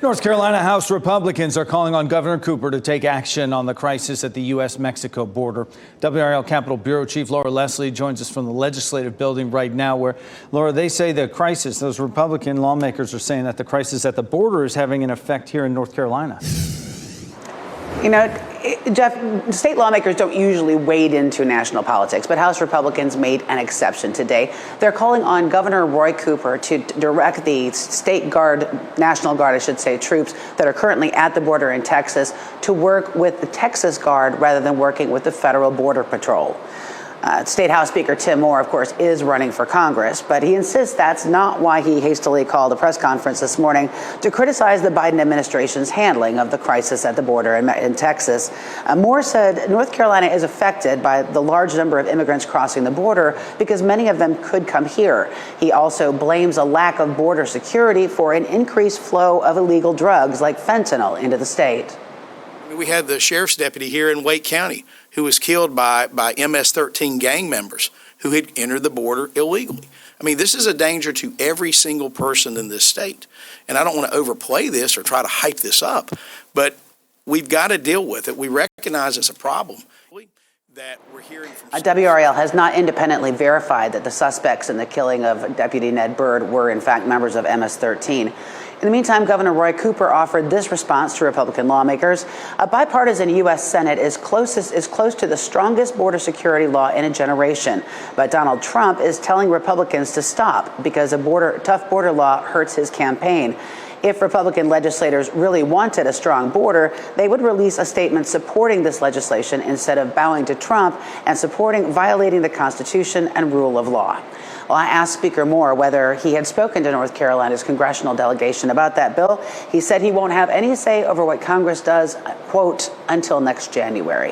North Carolina House Republicans are calling on Governor Cooper to take action on the crisis at the U.S.-Mexico border. WRAL Capitol Bureau Chief Laura Leslie joins us from the legislative building right now, where, Laura, they say the crisis, those Republican lawmakers are saying that the crisis at the border is having an effect here in North Carolina. You know, Jeff, state lawmakers don't usually wade into national politics, but House Republicans made an exception today. They're calling on Governor Roy Cooper to direct the state guard, National Guard, I should say, troops that are currently at the border in Texas to work with the Texas Guard rather than working with the Federal Border Patrol. State House Speaker Tim Moore, of course, is running for Congress, but he insists that's not why he hastily called a press conference this morning to criticize the Biden administration's handling of the crisis at the border in Texas. Moore said North Carolina is affected by the large number of immigrants crossing the border because many of them could come here. He also blames a lack of border security for an increased flow of illegal drugs like fentanyl into the state. We had the sheriff's deputy here in Wake County who was killed by MS-13 gang members who had entered the border illegally. I mean, this is a danger to every single person in this state. And I don't want to overplay this or try to hype this up, but we've got to deal with it. We recognize it's a problem that we're hearing from. WRAL has not independently verified that the suspects in the killing of Deputy Ned Byrd were in fact members of MS-13. In the meantime, Governor Roy Cooper offered this response to Republican lawmakers. A bipartisan U.S. Senate is close to the strongest border security law in a generation. But Donald Trump is telling Republicans to stop because a tough border law hurts his campaign. If Republican legislators really wanted a strong border, they would release a statement supporting this legislation instead of bowing to Trump and supporting violating the Constitution and rule of law. Well, I asked Speaker Moore whether he had spoken to North Carolina's congressional delegation about that bill. He said he won't have any say over what Congress does, quote, until next January.